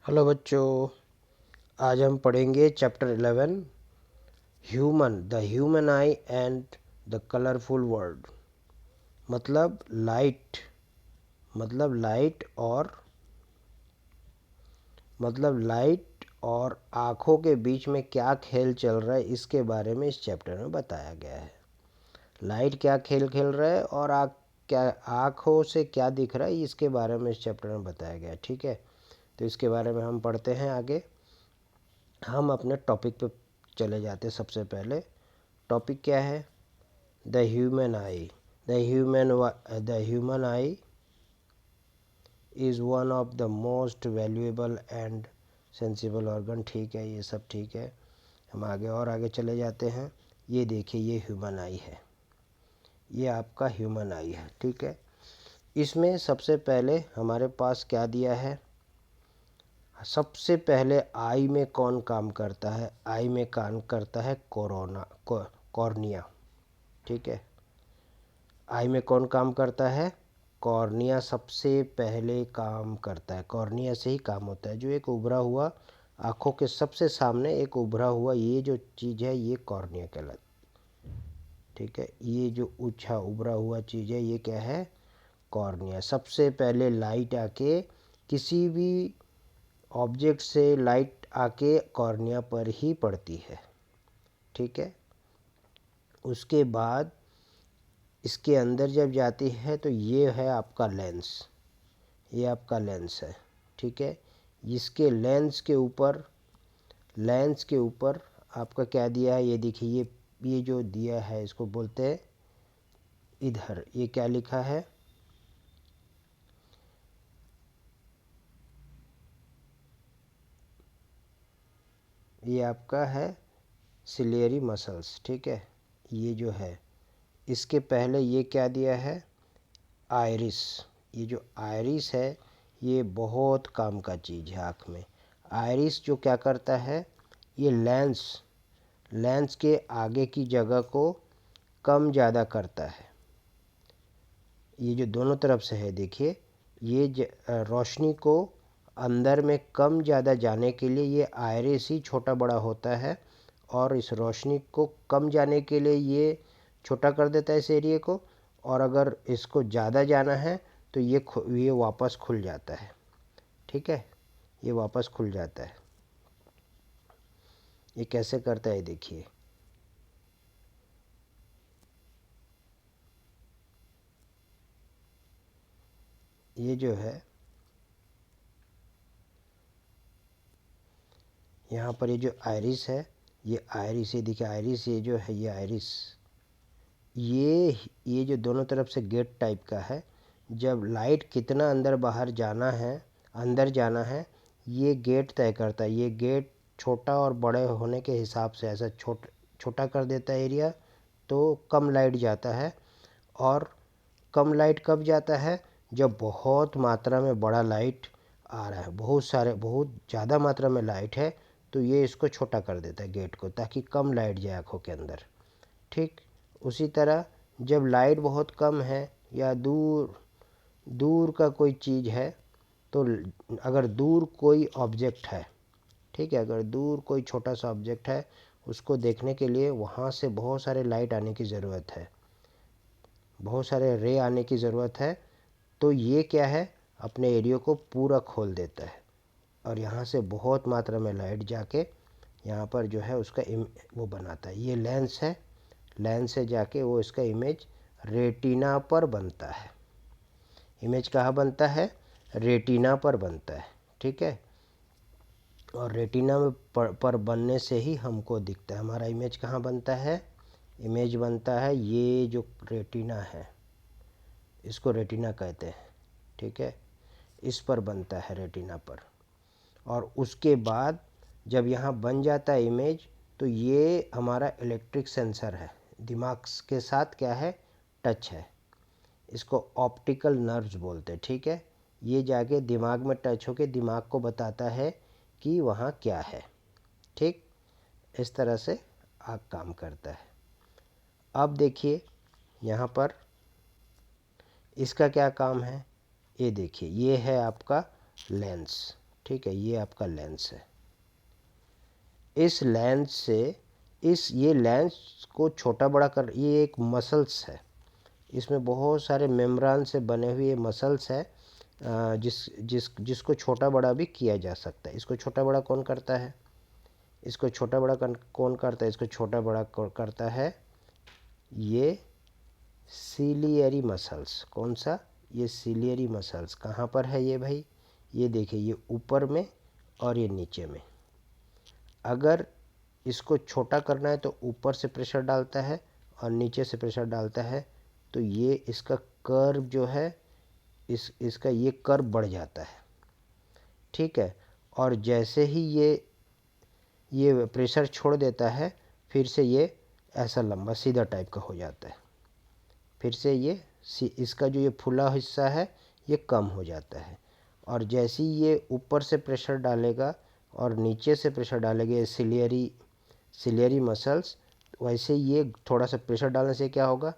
Hello बच्चों, आज हम पढ़ेंगे chapter 11 human I and the colourful world. मतलब लाइट और आँखों के बीच में क्या खेल चल रहा है, इसके बारे में इस चैप्टर में बताया गया है। लाइट क्या खेल खेल रहा है और आँखों से क्या दिख रहा है, इसके बारे में इस चैप्टर में बताया गया है। ठीक है, तो इसके बारे में हम पढ़ते हैं आगे। हम अपने टॉपिक पे चले जाते। सबसे पहले टॉपिक क्या है? The human I. The human I is one of the most valuable and sensible organ. ठीक है, ये सब ठीक है। हम आगे चले जाते हैं। ये देखिए, ये ह्यूमन आई है, ये आपका ह्यूमन आई है। ठीक है, इसमें सबसे पहले हमारे पास क्या दिया है? सबसे पहले आई में कौन काम करता है? आई में काम करता है कॉर्निया। ठीक है, आई में कौन काम करता है? कॉर्निया सबसे पहले काम करता है। कॉर्निया से ही काम होता है। जो एक उभरा हुआ, आँखों के सबसे सामने एक उभरा हुआ ये जो चीज़ है, ये कॉर्निया कहलाती। ठीक है, ये जो ऊंचा उभरा हुआ चीज़ है, ये क्या है? कॉर्निया। सबसे पहले लाइट आके, किसी भी ऑब्जेक्ट से लाइट आके कॉर्निया पर ही पड़ती है। ठीक है, उसके बाद इसके अंदर जब जाती है तो ये है आपका लेंस। ये आपका लेंस है। ठीक है, इसके लेंस के ऊपर आपका क्या दिया है? ये देखिए, ये जो दिया है इसको बोलते हैं, इधर ये क्या लिखा है? ये आपका है सिलियरी मसल्स। ठीक है, ये जो है, इसके पहले ये क्या दिया है? आयरिस। ये जो आयरिस है, ये बहुत काम का चीज़ है आँख में। आयरिस जो क्या करता है? ये लेंस के आगे की जगह को कम ज़्यादा करता है। ये जो दोनों तरफ से है, देखिए, ये रोशनी को अंदर में कम ज़्यादा जाने के लिए ये आयरिस ही छोटा बड़ा होता है, और इस रोशनी को कम जाने के लिए ये छोटा कर देता है इस एरिया को, और अगर इसको ज़्यादा जाना है तो ये वापस खुल जाता है। ठीक है, ये वापस खुल जाता है। ये कैसे करता है देखिए, ये जो है यहाँ पर, ये जो आयरिस है, ये देखिए आयरिस, ये जो है ये आयरिस, ये जो दोनों तरफ से गेट टाइप का है। जब लाइट कितना अंदर जाना है, ये गेट तय करता है। ये गेट छोटा और बड़े होने के हिसाब से ऐसा छोटा कर देता है एरिया, तो कम लाइट जाता है। और कम लाइट कब जाता है? जब बहुत मात्रा में बड़ा लाइट आ रहा है, बहुत ज़्यादा मात्रा में लाइट है, तो ये इसको छोटा कर देता है गेट को, ताकि कम लाइट जाए आँखों के अंदर। ठीक, उसी तरह जब लाइट बहुत कम है या दूर का कोई चीज़ है, तो अगर दूर कोई ऑब्जेक्ट है, ठीक है, अगर दूर कोई छोटा सा ऑब्जेक्ट है, उसको देखने के लिए वहाँ से बहुत सारे लाइट आने की ज़रूरत है, बहुत सारे रे आने की ज़रूरत है। तो ये क्या है? अपने एरिया को पूरा खोल देता है, और यहाँ से बहुत मात्रा में लाइट जाके यहाँ पर जो है उसका वो बनाता है। ये लेंस है, लेंस से जाके वो इसका इमेज रेटिना पर बनता है। इमेज कहाँ बनता है? रेटिना पर बनता है। ठीक है, और रेटिना में पर बनने से ही हमको दिखता है। हमारा इमेज कहाँ बनता है? इमेज बनता है, ये जो रेटिना है, इसको रेटिना कहते हैं। ठीक है, इस पर बनता है, रेटिना पर। और उसके बाद जब यहाँ बन जाता है इमेज, तो ये हमारा इलेक्ट्रिक सेंसर है, दिमाग के साथ क्या है? टच है। इसको ऑप्टिकल नर्व्स बोलते हैं। ठीक है, ये जाके दिमाग में टच होके दिमाग को बताता है कि वहाँ क्या है। ठीक, इस तरह से आँख काम करता है। अब देखिए यहाँ पर इसका क्या काम है? ये देखिए, ये है आपका लेंस। ठीक है, ये आपका लेंस है। इस लेंस से ये लेंस को छोटा बड़ा कर, ये एक मसल्स है, इसमें बहुत सारे मेम्ब्रेन से बने हुए मसल्स है, जिसको छोटा बड़ा भी किया जा सकता है। इसको छोटा बड़ा कौन करता है? इसको छोटा बड़ा कौन करता है? इसको छोटा बड़ा करता है ये सिलियरी मसल्स। कौन सा? ये सिलियरी मसल्स। कहाँ पर है ये भाई? ये देखिए, ये ऊपर में और ये नीचे में। अगर इसको छोटा करना है तो ऊपर से प्रेशर डालता है और नीचे से प्रेशर डालता है, तो ये इसका कर्व जो है, इसका ये कर्व बढ़ जाता है, ठीक है। और जैसे ही ये प्रेशर छोड़ देता है, फिर से ये ऐसा लंबा सीधा टाइप का हो जाता है। फिर से इसका जो ये फुला हिस्सा है ये कम हो जाता है। और जैसे ही ये ऊपर से प्रेशर डालेगा और नीचे से प्रेशर डालेगा, ये सिलियरी मसल्स, वैसे ये थोड़ा सा प्रेशर डालने से क्या होगा,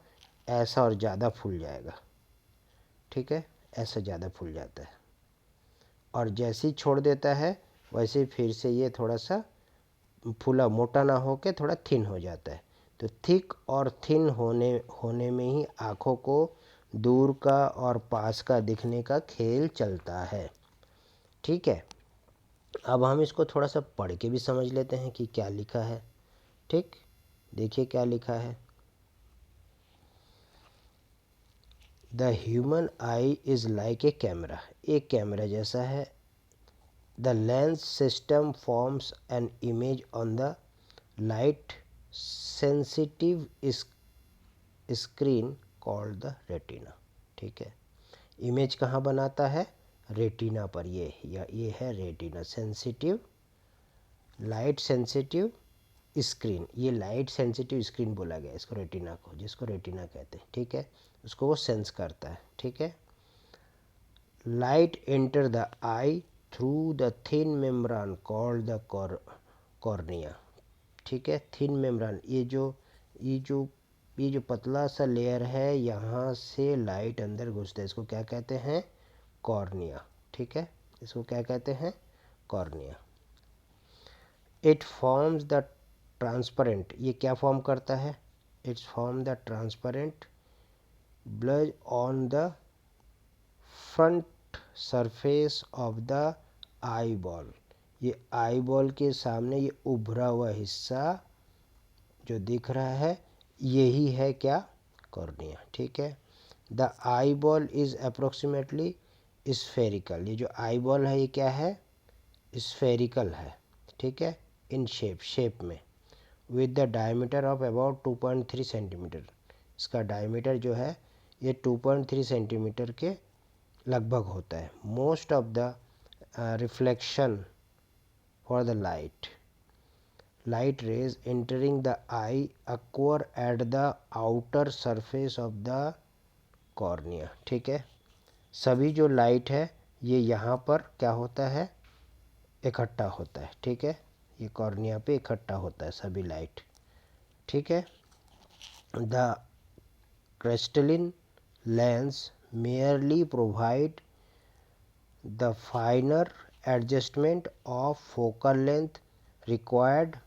ऐसा और ज़्यादा फूल जाएगा, ठीक है, ऐसा ज़्यादा फूल जाता है। और जैसे ही छोड़ देता है वैसे ही फिर से ये थोड़ा सा फूला, मोटा ना होके थोड़ा थिन हो जाता है। तो थिक और थिन होने में ही आँखों को दूर का और पास का दिखने का खेल चलता है, ठीक है। अब हम इसको थोड़ा सा पढ़ के भी समझ लेते हैं कि क्या लिखा है, ठीक। देखिए क्या लिखा है। The human I is like a camera. एक कैमरा जैसा है। The lens system forms an image on the light sensitive screen called the retina, ठीक है। इमेज कहाँ बनाता है? रेटिना पर। ये है retina, sensitive, light sensitive screen. ये लाइट सेंसिटिव स्क्रीन बोला गया इसको, रेटिना को, जिसको रेटिना कहते हैं, ठीक है। उसको वो सेंस करता है, ठीक है। Light enter the I through the thin membrane called the cornea, ठीक है। थिन मेम्ब्रेन, ये जो पतला सा लेयर है, यहाँ से लाइट अंदर घुसता है, इसको क्या कहते हैं? कॉर्निया, ठीक है। इसको क्या कहते हैं? Cornea. It forms the transparent, ये क्या फॉर्म करता है? It's form the transparent bulge on the front surface of the eye ball. ये आई बॉल के सामने ये उभरा हुआ हिस्सा जो दिख रहा है, यही है क्या? कॉर्निया, ठीक है। The eye ball is approximately spherical. ये जो आई बॉल है ये क्या है? स्फेरिकल है, ठीक है, इन शेप में, with the diameter of about 2.3 centimetre. इसका डायमीटर जो है ये 2.3 सेंटीमीटर के लगभग होता है। Most of the reflection for the light rays entering the eye occur at the outer surface of the cornea, ठीक है। सभी जो लाइट है ये यहाँ पर क्या होता है? इकट्ठा होता है, ठीक है। ये कॉर्निया पे इकट्ठा होता है सभी लाइट, ठीक है। The crystalline lens merely provide the finer adjustment of focal length required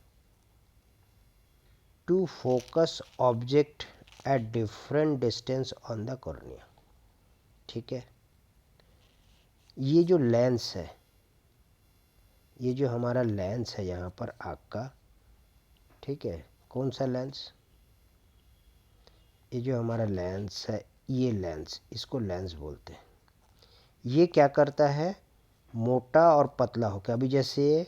to focus object at different distance on the cornea, ठीक है। ये जो लेंस है, ये जो हमारा लेंस है यहाँ पर आँख का, ठीक है, कौन सा लेंस? ये जो हमारा लेंस है, ये लेंस, इसको लेंस बोलते हैं। ये क्या करता है? मोटा और पतला होकर, अभी जैसे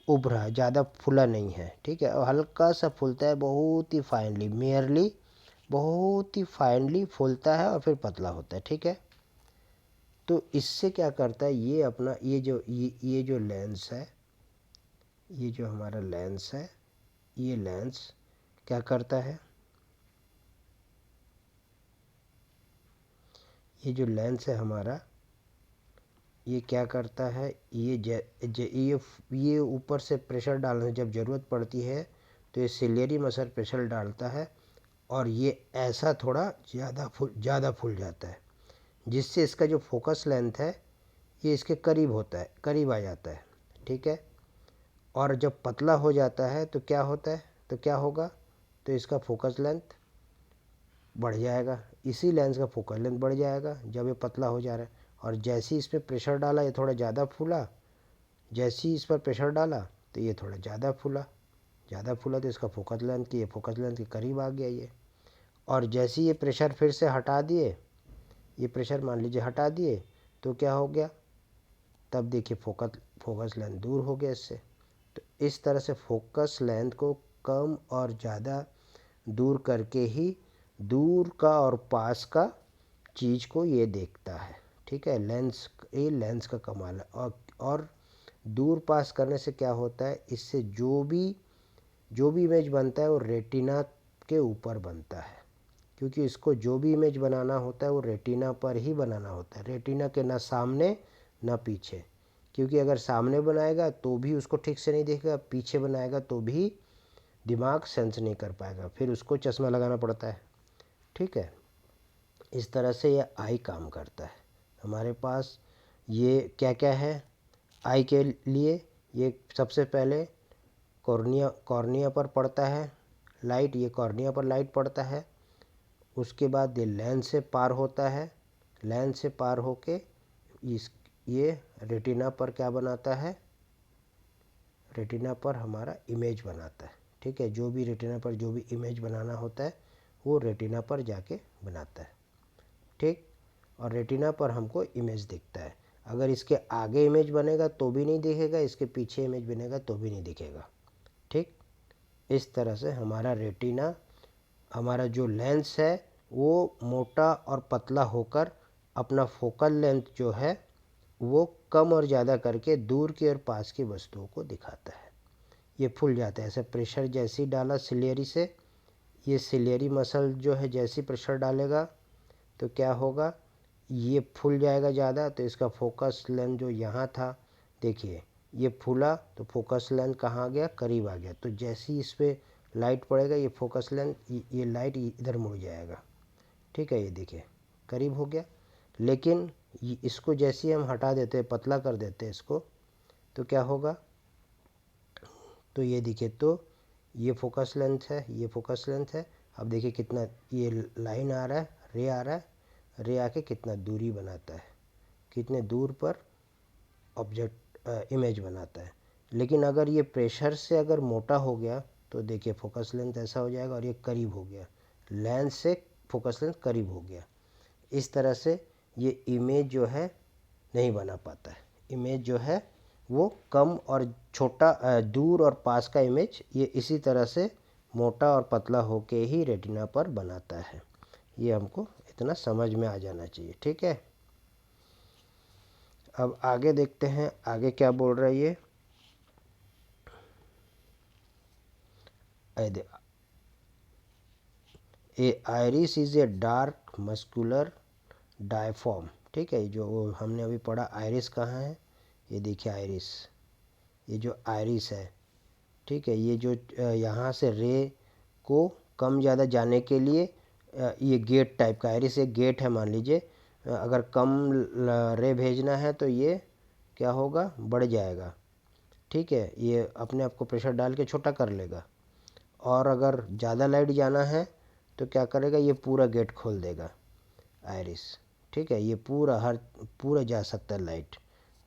उभरा है, ज़्यादा फूला नहीं है, ठीक है, और हल्का सा फूलता है, बहुत ही फाइनली, मेयरली, बहुत ही फाइनली फूलता है और फिर पतला होता है, ठीक है। तो इससे क्या करता है, ये अपना ये जो लेंस है, ये जो हमारा लेंस है, ये लेंस क्या करता है? ये जो लेंस है हमारा, ये क्या करता है? ये ऊपर से प्रेशर डालने जब ज़रूरत पड़ती है तो ये सिलियरी मसल प्रेशर डालता है और ये ऐसा थोड़ा ज़्यादा फूल जाता है, जिससे इसका जो फोकस लेंथ है ये इसके करीब होता है, करीब आ जाता है, ठीक है। और जब पतला हो जाता है तो क्या होता है, तो क्या होगा, तो इसका फोकस लेंथ बढ़ जाएगा, इसी लेंस का फोकस लेंथ बढ़ जाएगा जब ये पतला हो जा रहा है। और जैसे ही इस पर प्रेशर डाला ये थोड़ा ज़्यादा फूला, जैसे ही इस पर प्रेशर डाला तो ये थोड़ा ज़्यादा फूला तो इसका फोकस लेंथ की, ये फोकस लेंथ के करीब आ गया ये। और जैसे ही ये प्रेशर फिर से हटा दिए, ये प्रेशर मान लीजिए हटा दिए, तो क्या हो गया, तब देखिए फोकस लेंथ दूर हो गया इससे। तो इस तरह से फोकस लेंथ को कम और ज़्यादा दूर करके ही दूर का और पास का चीज़ को ये देखता है, ठीक है। ये लेंस का कमाल है। और दूर पास करने से क्या होता है, इससे जो भी इमेज बनता है वो रेटिना के ऊपर बनता है, क्योंकि इसको जो भी इमेज बनाना होता है वो रेटिना पर ही बनाना होता है, रेटिना के ना सामने ना पीछे। क्योंकि अगर सामने बनाएगा तो भी उसको ठीक से नहीं देखेगा, पीछे बनाएगा तो भी दिमाग सेंस नहीं कर पाएगा, फिर उसको चश्मा लगाना पड़ता है, ठीक है। इस तरह से ये आई काम करता है। हमारे पास ये क्या क्या है आई के लिए, ये सबसे पहले कॉर्निया पर पड़ता है लाइट, ये कॉर्निया पर लाइट पड़ता है। उसके बाद ये लेंस से पार होता है, लेंस से पार होके ये रेटिना पर क्या बनाता है, रेटिना पर हमारा इमेज बनाता है, ठीक है। जो भी रेटिना पर जो भी इमेज बनाना होता है वो रेटिना पर जाके बनाता है, ठीक। और रेटिना पर हमको इमेज दिखता है। अगर इसके आगे इमेज बनेगा तो भी नहीं दिखेगा, इसके पीछे इमेज बनेगा तो भी नहीं दिखेगा, ठीक। इस तरह से हमारा रेटिना, हमारा जो लेंस है वो मोटा और पतला होकर अपना फोकल लेंथ जो है वो कम और ज़्यादा करके दूर की और पास की वस्तुओं को दिखाता है। ये फूल जाता है, ऐसे प्रेशर जैसे ही डाला सिलियरी से, ये सिलियरी मसल जो है जैसे ही प्रेशर डालेगा तो क्या होगा, ये फूल जाएगा ज़्यादा, तो इसका फोकस लेंथ जो यहाँ था, देखिए ये फूला तो फोकस लेंथ कहाँ आ गया, करीब आ गया। तो जैसे ही इस पर लाइट पड़ेगा ये फोकस लेंथ, ये लाइट इधर मुड़ जाएगा, ठीक है। ये देखिए करीब हो गया। लेकिन इसको जैसे ही हम हटा देते हैं, पतला कर देते हैं इसको, तो क्या होगा, तो ये देखिए, तो ये फोकस लेंथ है, ये फोकस लेंथ है। अब देखिए कितना ये लाइन आ रहा है, रे आ रहा है, रे आके कितना दूरी बनाता है, कितने दूर पर ऑब्जेक्ट इमेज बनाता है। लेकिन अगर ये प्रेशर से अगर मोटा हो गया तो देखिए फोकस लेंथ ऐसा हो जाएगा और ये करीब हो गया, लेंस से फोकस लेंथ करीब हो गया। इस तरह से ये इमेज जो है नहीं बना पाता है, इमेज जो है वो कम और छोटा, दूर और पास का इमेज ये इसी तरह से मोटा और पतला होके ही रेटिना पर बनाता है। ये हमको इतना समझ में आ जाना चाहिए, ठीक है। अब आगे देखते हैं, आगे क्या बोल रहा है ये, a iris is a dark muscular diaphragm, ठीक है। जो हमने अभी पढ़ा आइरिस कहाँ है, ये देखिए आइरिस, ये जो आइरिस है, ठीक है। ये जो यहाँ से रे को कम ज़्यादा जाने के लिए ये गेट टाइप का, आइरिस एक गेट है मान लीजिए। अगर कम रे भेजना है तो ये क्या होगा, बढ़ जाएगा, ठीक है। ये अपने आप को प्रेशर डाल के छोटा कर लेगा। और अगर ज़्यादा लाइट जाना है तो क्या करेगा, ये पूरा गेट खोल देगा आइरिस, ठीक है। ये पूरा जा सकता है लाइट।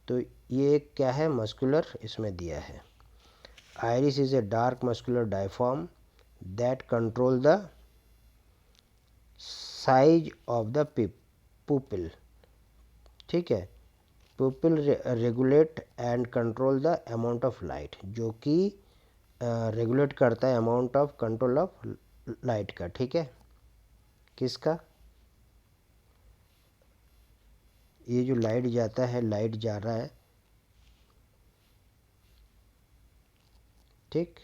तो ये क्या है, मस्कुलर इसमें दिया है। Iris is a dark muscular diaphragm that control the size of the pupil, ठीक है। pupil regulate and control the amount of light, जो कि रेगुलेट करता है amount of, control of light का, ठीक है। किसका, ये जो लाइट जाता है, लाइट जा रहा है, ठीक।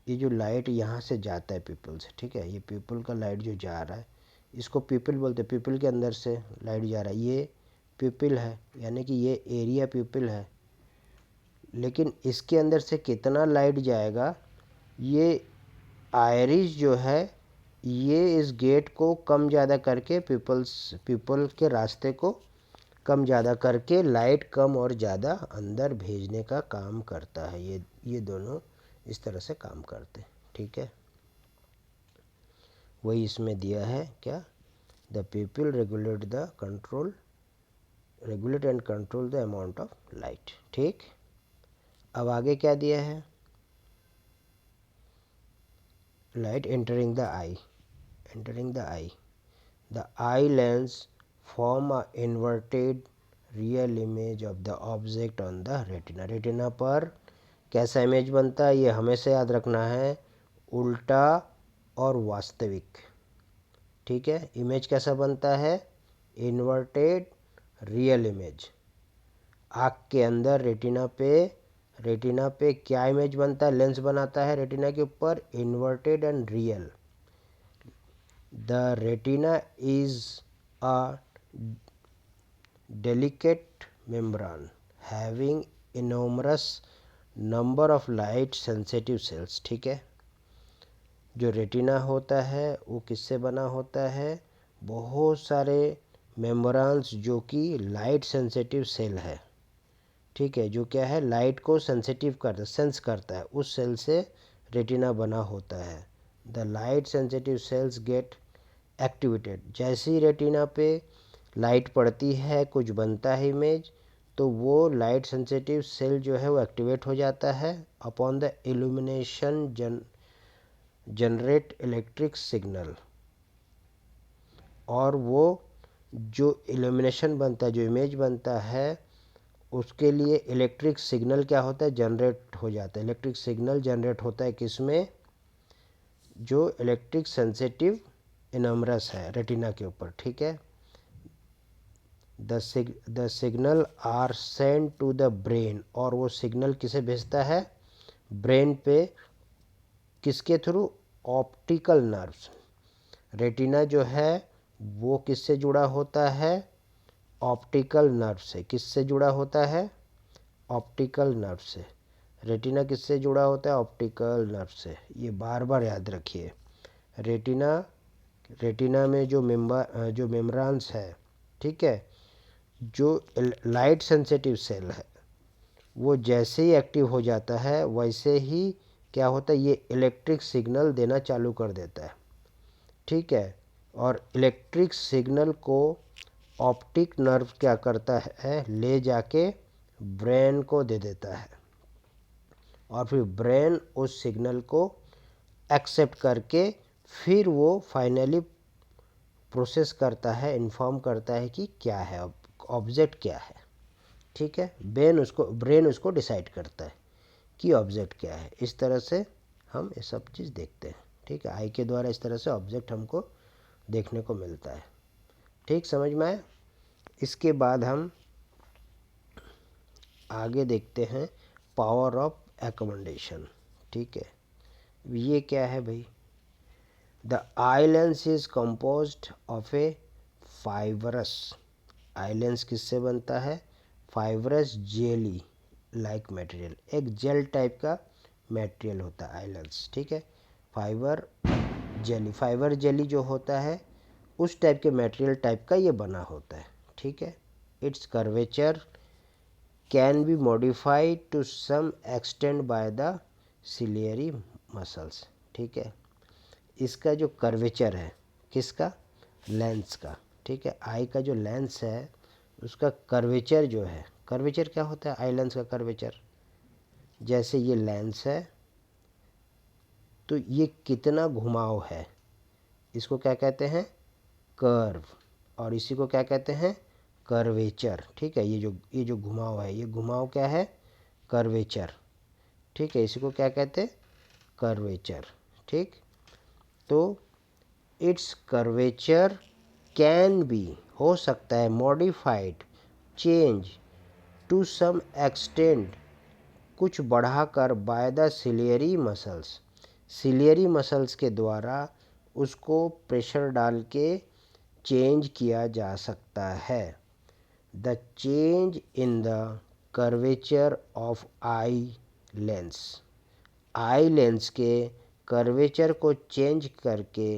ये जो लाइट यहाँ से जाता है पीपल से, ठीक है, ये पीपल का लाइट जो जा रहा है इसको पीपल बोलते हैं। पीपल के अंदर से लाइट जा रहा है, ये पीपल है, यानी कि ये एरिया पीपल है। लेकिन इसके अंदर से कितना लाइट जाएगा, ये आयरिस जो है ये इस गेट को कम ज़्यादा करके पीपल के रास्ते को कम ज़्यादा करके लाइट कम और ज़्यादा अंदर भेजने का काम करता है। ये दोनों इस तरह से काम करते हैं, ठीक है। वही इसमें दिया है क्या, the people regulate and control the amount of light, ठीक। अब आगे क्या दिया है, light entering the I, the eye lens form a inverted real image of the object on the retina. Retina पर कैसा इमेज बनता है, ये हमेशा याद रखना है, उल्टा और वास्तविक, ठीक है। इमेज कैसा बनता है, इन्वर्टेड रियल इमेज। आँख के अंदर रेटिना पे क्या इमेज बनता है, लेंस बनाता है रेटिना के ऊपर, inverted and real. The retina is a delicate membrane having enormous number of light sensitive cells, ठीक है। जो रेटिना होता है वो किससे बना होता है, बहुत सारे मेम्ब्रान्स जो कि लाइट सेंसिटिव सेल है, ठीक है, जो क्या है, लाइट को सेंसिटिव करता, सेंस करता है, उस सेल से रेटिना बना होता है। The light sensitive sales gate activated, जैसे ही रेटिना पे लाइट पड़ती है, कुछ बनता है इमेज, तो वो लाइट सेंसिटिव सेल जो है वो एक्टिवेट हो जाता है। Upon the illumination generate electric signal, और वो जो इल्यूमिनेशन बनता है, जो इमेज बनता है, उसके लिए इलेक्ट्रिक सिग्नल क्या होता है, जनरेट हो जाता है। इलेक्ट्रिक सिग्नल जनरेट होता है किसमें, जो इलेक्ट्रिक सेंसिटिव इनमरस है रेटिना के ऊपर, ठीक है। The signal are send to the brain, और वो सिग्नल किसे भेजता है, ब्रेन पे, किसके थ्रू, ऑप्टिकल नर्व्स। रेटिना जो है वो किससे जुड़ा होता है, ऑप्टिकल नर्व से। किससे जुड़ा होता है, ऑप्टिकल नर्व से। रेटिना किससे जुड़ा होता है, ऑप्टिकल नर्व से। ये बार बार याद रखिए। रेटिना में जो मेम्ब्रान्स है, ठीक है, जो लाइट सेंसिटिव सेल है, वो जैसे ही एक्टिव हो जाता है वैसे ही क्या होता है, ये इलेक्ट्रिक सिग्नल देना चालू कर देता है, ठीक है। और इलेक्ट्रिक सिग्नल को ऑप्टिक नर्व क्या करता है, ले जाके ब्रेन को दे देता है, और फिर ब्रेन उस सिग्नल को एक्सेप्ट करके फिर वो फाइनली प्रोसेस करता है, इन्फॉर्म करता है कि क्या है, ऑब्जेक्ट क्या है, ठीक है। ब्रेन उसको डिसाइड करता है कि ऑब्जेक्ट क्या है। इस तरह से हम ये सब चीज़ देखते हैं, ठीक है। आई के द्वारा इस तरह से ऑब्जेक्ट हमको देखने को मिलता है, ठीक, समझ में आया। इसके बाद हम आगे देखते हैं पावर ऑफ एकोमोडेशन, ठीक है। ये क्या है भाई, the eye lens is composed of A fibrous, eye lens किससे बनता है, फाइबरस जेली लाइक मटेरियल, एक जेल टाइप का मटेरियल होता है आई लेंस, ठीक है। फाइबर जेली जो होता है उस टाइप के मटेरियल टाइप का ये बना होता है, ठीक है। Its curvature can be modified to some extent by the ciliary muscles, ठीक है। इसका जो कर्वेचर है, किसका, लेंस का, ठीक है। आई का जो लेंस है उसका कर्वेचर जो है, कर्वेचर क्या होता है आई लेंस का कर्वेचर, जैसे ये लेंस है तो ये कितना घुमाव है, इसको क्या कहते हैं, कर्व, और इसी को क्या कहते हैं, कर्वेचर, ठीक है। ये जो घुमाव है, ये घुमाव क्या है, कर्वेचर, ठीक है। इसी को क्या कहते हैं, कर्वेचर, ठीक। तो इट्स कर्वेचर कैन बी, हो सकता है, modified, change, to some extent, कुछ बढ़ाकर, by the ciliary muscles, ciliary muscles के द्वारा उसको प्रेशर डाल के चेंज किया जा सकता है। The change in the curvature of eye lens, eye lens के कर्वेचर को चेंज करके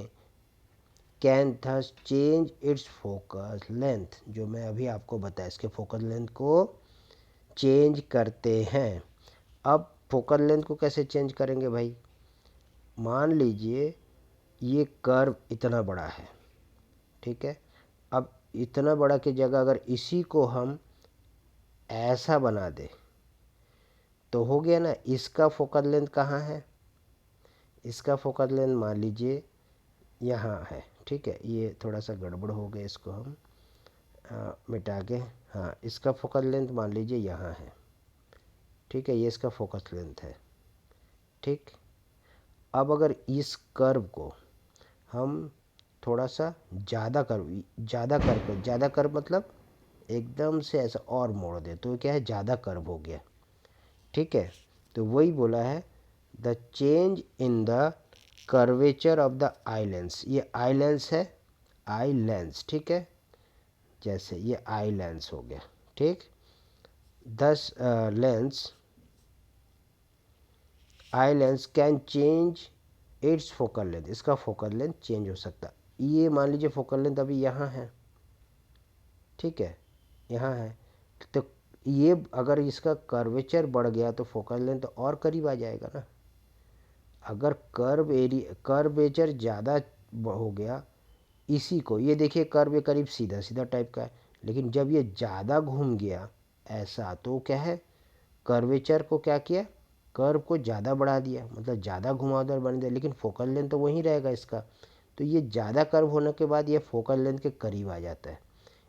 can thus change it's focus length, जो मैं अभी आपको बताया, इसके फोकस लेंथ को चेंज करते हैं। अब फोकल लेंथ को कैसे चेंज करेंगे भाई? मान लीजिए ये कर्व इतना बड़ा है, ठीक है। अब इतना बड़ा की जगह अगर इसी को हम ऐसा बना दे तो हो गया ना। इसका फोकल लेंथ कहाँ है? इसका फोकल लेंथ मान लीजिए यहाँ है, ठीक है। ये थोड़ा सा गड़बड़ हो गया, इसको हम मिटा के, हाँ, इसका फोकल लेंथ मान लीजिए यहाँ है, ठीक है। ये इसका फोकस लेंथ है, ठीक। अब अगर इस कर्व को हम थोड़ा सा ज़्यादा कर्व मतलब एकदम से ऐसा और मोड़ दे तो क्या है, ज़्यादा कर्व हो गया, ठीक है। तो वही बोला है the change in the curvature of the eye lens. ये आई लेंस है, आई लेंस, ठीक है। जैसे ये आई लेंस हो गया, ठीक। दस lens eye lens can change it's focal length, इसका फोकल लेंथ चेंज हो सकता है। ये मान लीजिए फोकल लेंथ अभी यहाँ है, ठीक है, यहाँ है। तो ये अगर इसका कर्वेचर बढ़ गया तो फोकल लेंथ और करीब आ जाएगा ना। अगर कर्वेचर ज़्यादा हो गया, इसी को ये देखिए कर्व करीब सीधा सीधा टाइप का है, लेकिन जब ये ज़्यादा घूम गया ऐसा तो क्या है, कर्वेचर को क्या किया, कर्व को ज़्यादा बढ़ा दिया, मतलब ज़्यादा घुमावदार बन दिया, लेकिन फोकल लेंथ तो वहीं रहेगा इसका। तो ये ज़्यादा कर्व होने के बाद ये फोकल लेंथ के करीब आ जाता है।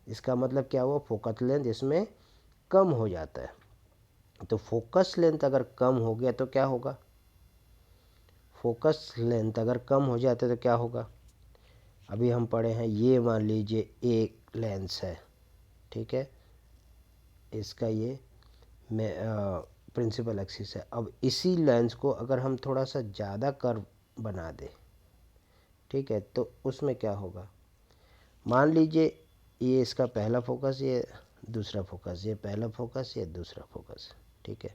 इसका मतलब क्या हुआ, फोकस लेंथ इसमें कम हो जाता है। तो फोकस लेंथ अगर कम हो गया तो क्या होगा, फोकस लेंथ अगर कम हो जाता है तो क्या होगा। अभी हम पढ़े हैं, ये मान लीजिए एक लेंस है, ठीक है। इसका ये प्रिंसिपल एक्सिस है। अब इसी लेंस को अगर हम थोड़ा सा ज़्यादा कर्व बना दें, ठीक है, तो उसमें क्या होगा। मान लीजिए ये इसका पहला फोकस, ये दूसरा फोकस, ये पहला फोकस, ये दूसरा फोकस, ठीक है।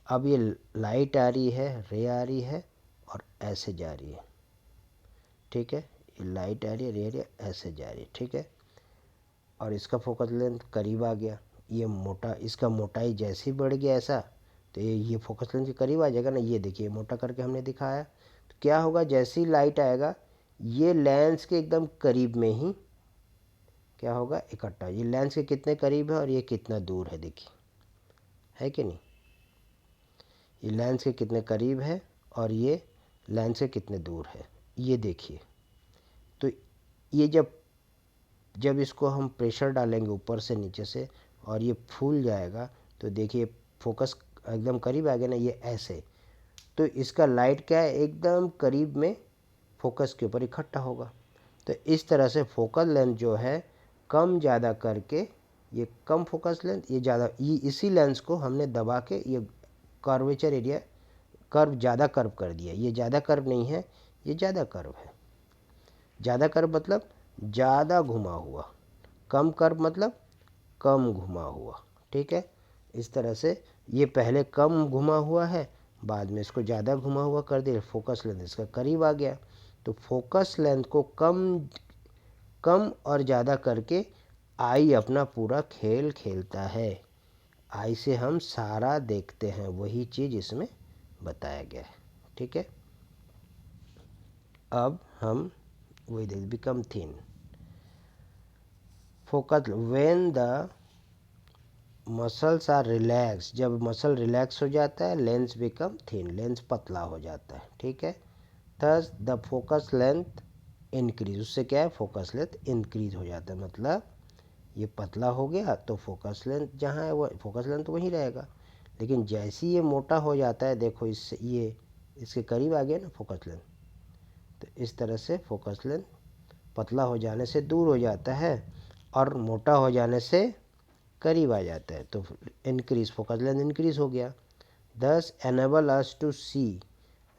अब ये लाइट आ रही है, रे आ रही है और ऐसे जा रही है, ठीक है। ये लाइट आ रही है, रे आ रही है, ऐसे जा रही है, ठीक है। और इसका फोकस लेंथ करीब आ गया, ये मोटा, इसका मोटाई जैसे ही बढ़ गया ऐसा, तो ये फोकस लेंथ के करीब आ जाएगा ना। ये देखिए मोटा करके हमने दिखाया। तो क्या होगा, जैसे ही लाइट आएगा ये लेंस के एकदम करीब में ही क्या होगा, इकट्ठा। ये लेंस के कितने करीब है और ये कितना दूर है, देखिए, है कि नहीं। ये लेंस के कितने करीब है और ये लेंस से कितने दूर है, ये देखिए। तो ये जब इसको हम प्रेशर डालेंगे ऊपर से नीचे से और ये फूल जाएगा तो देखिए फोकस एकदम करीब आ गया ना, ये ऐसे। तो इसका लाइट क्या है, एकदम करीब में फोकस के ऊपर इकट्ठा होगा। तो इस तरह से फोकल लेंथ जो है कम ज़्यादा करके, ये कम फोकस लेंथ, ये ज़्यादा, ये इसी लेंस को हमने दबा के ये कर्वेचर एरिया, कर्व ज़्यादा कर्व कर दिया। ये ज़्यादा कर्व नहीं है, ये ज़्यादा कर्व है। ज़्यादा कर्व मतलब ज़्यादा घुमा हुआ, कम कर्व मतलब कम घुमा हुआ, ठीक है। इस तरह से ये पहले कम घुमा हुआ है, बाद में इसको ज़्यादा घुमा हुआ कर दिया, फोकस लेंथ इसका करीब आ गया। तो फोकस लेंथ को कम कम और ज़्यादा करके आई अपना पूरा खेल खेलता है। आई से हम सारा देखते हैं, वही चीज़ इसमें बताया गया है, ठीक है। अब हम वही देख, become thin focus when the muscles are relax, जब मसल रिलैक्स हो जाता है लेंस बिकम थिन, लेंस पतला हो जाता है, ठीक है। Thus the focus length increase, उससे क्या है, फोकस लेंथ इंक्रीज हो जाता है। मतलब ये पतला हो गया तो फोकस लेंथ जहाँ है वो फोकस लेंथ वहीं रहेगा, लेकिन जैसे ही ये मोटा हो जाता है, देखो इससे ये इसके करीब आ गया ना फोकस लेंथ, तो इस तरह से फोकस लेंथ पतला हो जाने से दूर हो जाता है और मोटा हो जाने से करीब आ जाता है। तो इंक्रीज, फोकस लेंथ इंक्रीज हो गया। This enable us to see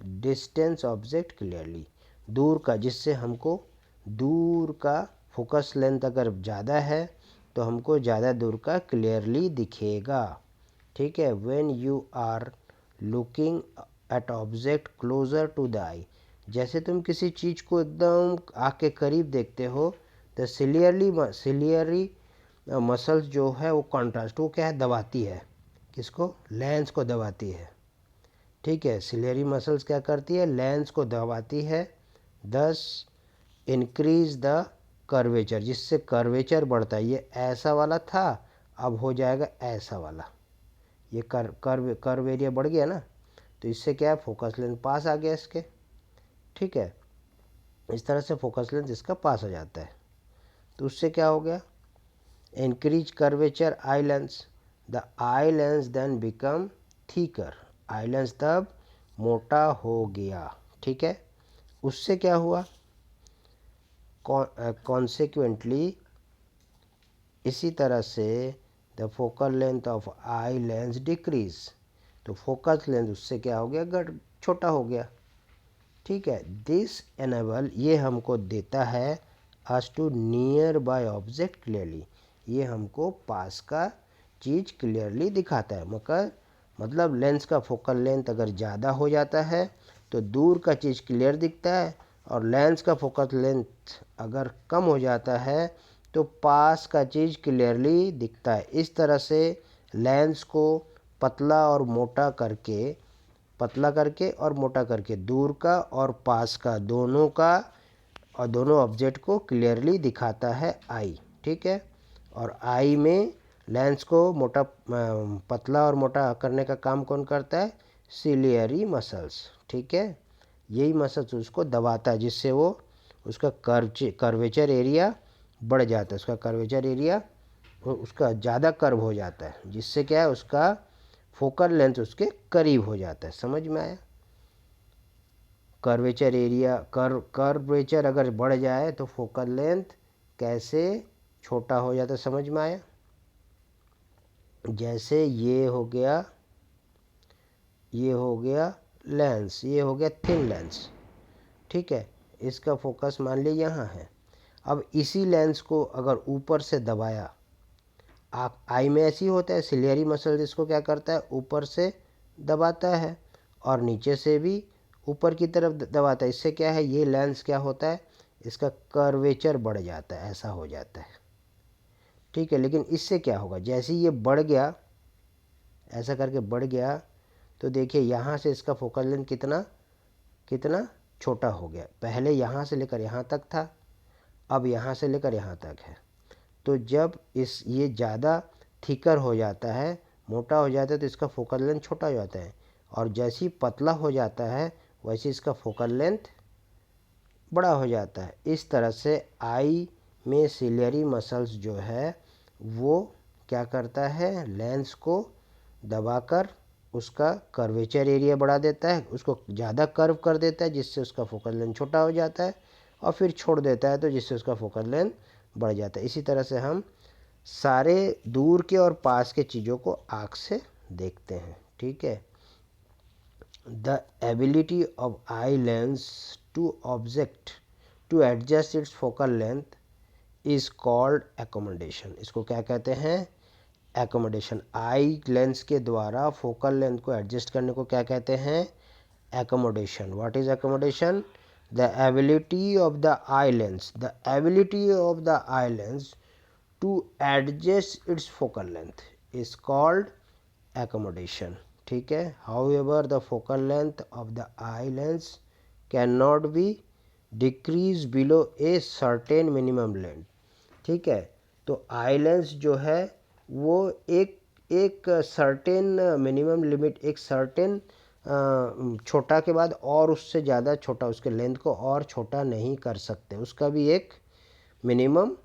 distance object clearly, दूर का, जिससे हमको दूर का फोकस लेंथ अगर ज़्यादा है तो हमको ज़्यादा दूर का क्लियरली दिखेगा, ठीक है। When you are looking at object closer to the eye, जैसे तुम किसी चीज़ को एकदम आँख के करीब देखते हो तो सिलियरी मसल्स जो है वो कॉन्ट्रास्ट, वो क्या है, दबाती है, किसको, लेंस को दबाती है। ठीक है, सिलियरी मसल्स क्या करती है, लेंस को दबाती है, दस इंक्रीज द कर्वेचर, जिससे कर्वेचर बढ़ता है। ये ऐसा वाला था, अब हो जाएगा ऐसा वाला, ये कर्व एरिया बढ़ गया ना, तो इससे क्या है, फोकस लेंथ पास आ गया इसके। ठीक है, इस तरह से फोकस लेंथ इसका पास हो जाता है। तो उससे क्या हो गया, increase curvature eye lens, the eye lens then become thicker, eye lens तब मोटा हो गया। ठीक है, उससे क्या हुआ, कॉन्सिक्वेंटली इसी तरह से the focal length of eye lens decrease, तो फोकस लेंथ उससे क्या हो गया, छोटा हो गया। ठीक है, दिस एनेबल, ये हमको देता है us to near by object clearly, ये हमको पास का चीज़ क्लियरली दिखाता है। मतलब लेंस का फोकल लेंथ अगर ज़्यादा हो जाता है तो दूर का चीज़ क्लियर दिखता है, और लेंस का फोकल लेंथ अगर कम हो जाता है तो पास का चीज़ क्लियरली दिखता है। इस तरह से लेंस को पतला करके और मोटा करके दूर का और पास का दोनों का, और दोनों ऑब्जेक्ट को क्लियरली दिखाता है आई। ठीक है, और आई में लेंस को पतला और मोटा करने का काम कौन करता है, सिलियरी मसल्स। ठीक है, यही मसल्स उसको दबाता है, जिससे वो उसका कर्वेचर एरिया बढ़ जाता है, उसका कर्वेचर एरिया उसका ज़्यादा कर्व हो जाता है, जिससे क्या है, उसका फोकल लेंथ उसके करीब हो जाता है। समझ में आया, कर्वेचर एरिया कर्वेचर अगर बढ़ जाए तो फोकल लेंथ कैसे छोटा हो जाता है, समझ में आया। जैसे ये हो गया लेंस, ये हो गया थिन लेंस। ठीक है, इसका फोकस मान लीजिए यहाँ है। अब इसी लेंस को अगर ऊपर से दबाया, आप आई में ऐसी होता है, सिलियरी मसल इसको क्या करता है, ऊपर से दबाता है और नीचे से भी ऊपर की तरफ दबाता है। इससे क्या है, ये लेंस क्या होता है, इसका कर्वेचर बढ़ जाता है, ऐसा हो जाता है। ठीक है, लेकिन इससे क्या होगा, जैसे ये बढ़ गया, ऐसा करके बढ़ गया, तो देखिए यहाँ से इसका फोकल लेंथ कितना कितना छोटा हो गया। पहले यहाँ से लेकर यहाँ तक था, अब यहाँ से लेकर यहाँ तक है। तो जब ये ज़्यादा थिकर हो जाता है, मोटा हो जाता है, तो इसका फोकल लेंथ छोटा हो जाता है, और जैसे ही पतला हो जाता है वैसे इसका फोकल लेंथ बड़ा हो जाता है। इस तरह से आई में सिलियरी मसल्स जो है वो क्या करता है, लेंस को दबाकर उसका कर्वेचर एरिया बढ़ा देता है, उसको ज़्यादा कर्व कर देता है, जिससे उसका फोकल लेंथ छोटा हो जाता है, और फिर छोड़ देता है, तो जिससे उसका फोकल लेंथ बढ़ जाता है। इसी तरह से हम सारे दूर के और पास के चीज़ों को आँख से देखते हैं। ठीक है, the ability of eye lens to object to adjust its focal length is called accommodation. इसको क्या कहते हैं, एकोमोडेशन। आई लेंस के द्वारा फोकल लेंथ को एडजस्ट करने को क्या कहते हैं, accommodation. What is accommodation, the ability of the eye lens, the ability of the eye lens to adjust its focal length is called accommodation. ठीक है, however the focal length of the eye lens cannot be decreased below a certain minimum length. ठीक है, तो eye lens जो है वो एक certain minimum limit, एक सर्टेन छोटा के बाद और उससे ज़्यादा छोटा, उसके लेंथ को और छोटा नहीं कर सकते, उसका भी एक मिनिमम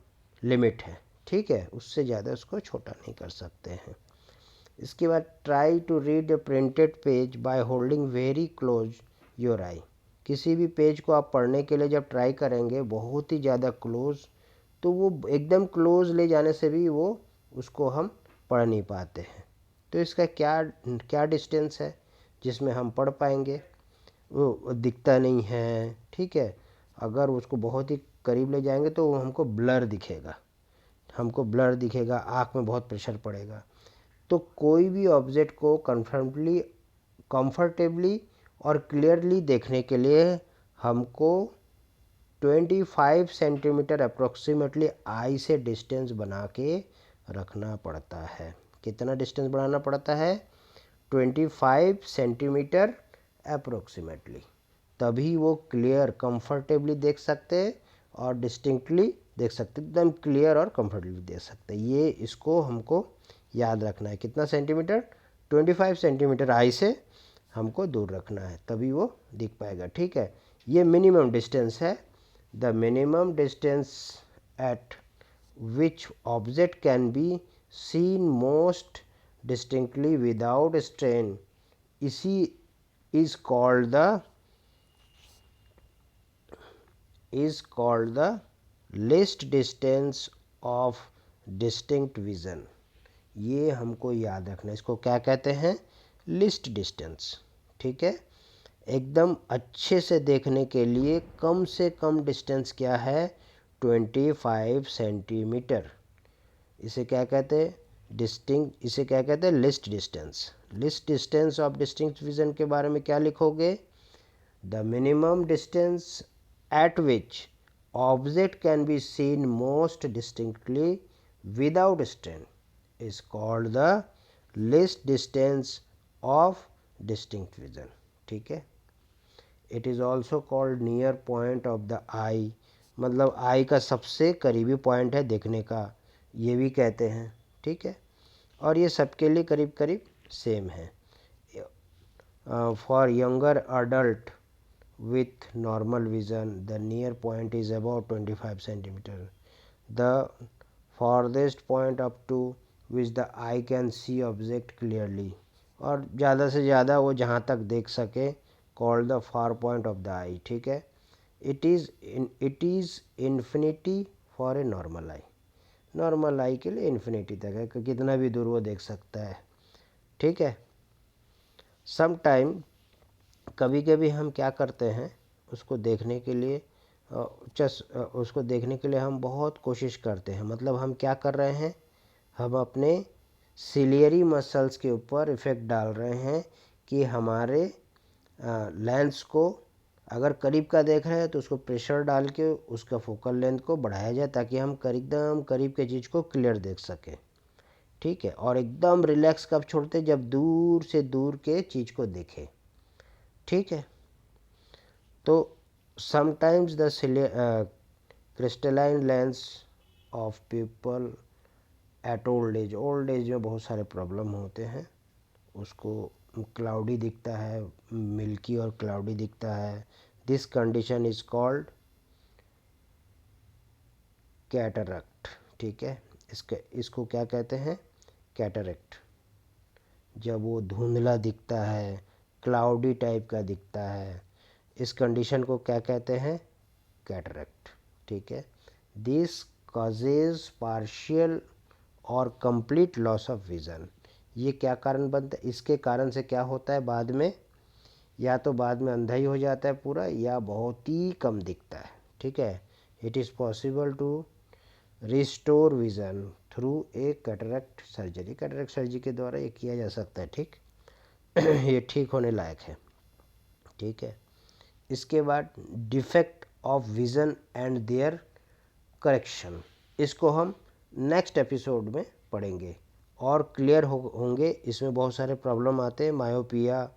लिमिट है। ठीक है, उससे ज़्यादा उसको छोटा नहीं कर सकते हैं। इसके बाद try to read a printed page by holding very close your eye. किसी भी पेज को आप पढ़ने के लिए जब ट्राई करेंगे बहुत ही ज़्यादा क्लोज, तो वो एकदम क्लोज ले जाने से भी वो उसको हम पढ़ नहीं पाते हैं। तो इसका क्या क्या डिस्टेंस है जिसमें हम पढ़ पाएंगे, वो दिखता नहीं है। ठीक है, अगर उसको बहुत ही करीब ले जाएंगे तो वो हमको ब्लर दिखेगा, आँख में बहुत प्रेशर पड़ेगा। तो कोई भी ऑब्जेक्ट को कंफर्टेबली और क्लियरली देखने के लिए हमको 25 सेंटीमीटर अप्रोक्सीमेटली आई से डिस्टेंस बना के रखना पड़ता है। कितना डिस्टेंस बनाना पड़ता है? 25 सेंटीमीटर अप्रोक्सीमेटली, तभी वो क्लियर कंफर्टेबली देख सकते हैं और डिस्टिंक्टली देख सकते, एकदम क्लियर और कंफर्टेबली देख सकते हैं। ये इसको हमको याद रखना है। कितना सेंटीमीटर? 25 सेंटीमीटर आई से हमको दूर रखना है, तभी वो दिख पाएगा। ठीक है, ये मिनिमम डिस्टेंस है। The minimum distance at which object can be seen most distinctly without strain, इसी is called the least distance of distinct vision। ये हमको याद रखना है। इसको क्या कहते हैं? Least distance. ठीक है, एकदम अच्छे से देखने के लिए कम से कम डिस्टेंस क्या है? 25 सेंटीमीटर। इसे क्या कहते हैं? इसे क्या कहते हैं? Least distance. Least distance of distinct vision के बारे में क्या लिखोगे? The minimum distance at which object can be seen most distinctly without strain is called the least distance of distinct vision. ठीक है, it is also called near point of the eye, मतलब eye का सबसे करीबी point है देखने का, ये भी कहते हैं। ठीक है, और ये सबके लिए करीब करीब सेम है। For younger adult with normal vision the near point is about 25 centimeter, the farthest point up to which the eye can see object clearly, और ज़्यादा से ज़्यादा वो जहाँ तक देख सके, called the far point of the eye। ठीक है, it is infinity for a normal eye, normal eye के लिए इन्फिनिटी तक है, कितना भी दूर वो देख सकता है। ठीक है, सम टाइम कभी कभी हम क्या करते हैं, उसको देखने के लिए उसको देखने के लिए हम बहुत कोशिश करते हैं। मतलब हम क्या कर रहे हैं, हम अपने सिलियरी मसल्स के ऊपर इफ़ेक्ट डाल रहे हैं कि हमारे लेंस को अगर करीब का देख रहे हैं तो उसको प्रेशर डाल के उसका फोकल लेंथ को बढ़ाया जाए, ताकि हम एकदम करीब के चीज़ को क्लियर देख सकें। ठीक है, और एकदम रिलैक्स कब छोड़ते? जब दूर से दूर के चीज़ को देखें। ठीक है, तो sometimes the crystalline lens of people at old age में बहुत सारे प्रॉब्लम होते हैं, उसको क्लाउडी दिखता है, मिल्की और क्लाउडी दिखता है। This condition is called cataract. ठीक है, इसको क्या कहते हैं? कैटरैक्ट। जब वो धुंधला दिखता है, क्लाउडी टाइप का दिखता है, इस कंडीशन को क्या कहते हैं? कैटरैक्ट। ठीक है, दिस कॉजेज पार्शियल और कंप्लीट लॉस ऑफ विज़न। ये क्या कारण बनता है? इसके कारण से क्या होता है बाद में? या तो बाद में अंधा ही हो जाता है पूरा, या बहुत ही कम दिखता है। ठीक है, it is possible to restore vision through a cataract surgery. Cataract surgery के द्वारा ये किया जा सकता है। ठीक ये ठीक होने लायक है। ठीक है, इसके बाद defect of vision and their correction, इसको हम नेक्स्ट एपिसोड में पढ़ेंगे और क्लियर होंगे। इसमें बहुत सारे प्रॉब्लम आते हैं, मायोपिया,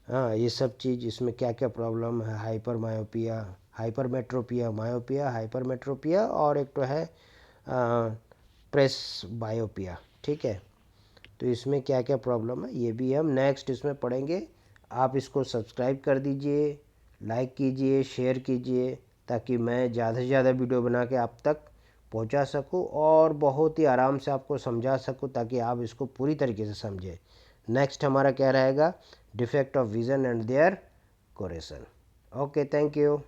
हाँ ये सब चीज़, इसमें क्या क्या प्रॉब्लम है, hyper myopia, hypermetropia, myopia, hypermetropia, और एक तो है प्रेस बायोपिया। ठीक है, तो इसमें क्या क्या प्रॉब्लम है ये भी हम नेक्स्ट इसमें पढ़ेंगे। आप इसको सब्सक्राइब कर दीजिए, लाइक कीजिए, शेयर कीजिए, ताकि मैं ज़्यादा से ज़्यादा वीडियो बना के आप तक पहुंचा सकूं और बहुत ही आराम से आपको समझा सकूं, ताकि आप इसको पूरी तरीके से समझें। नेक्स्ट हमारा क्या रहेगा? Defect of vision and their correction. Okay, thank you.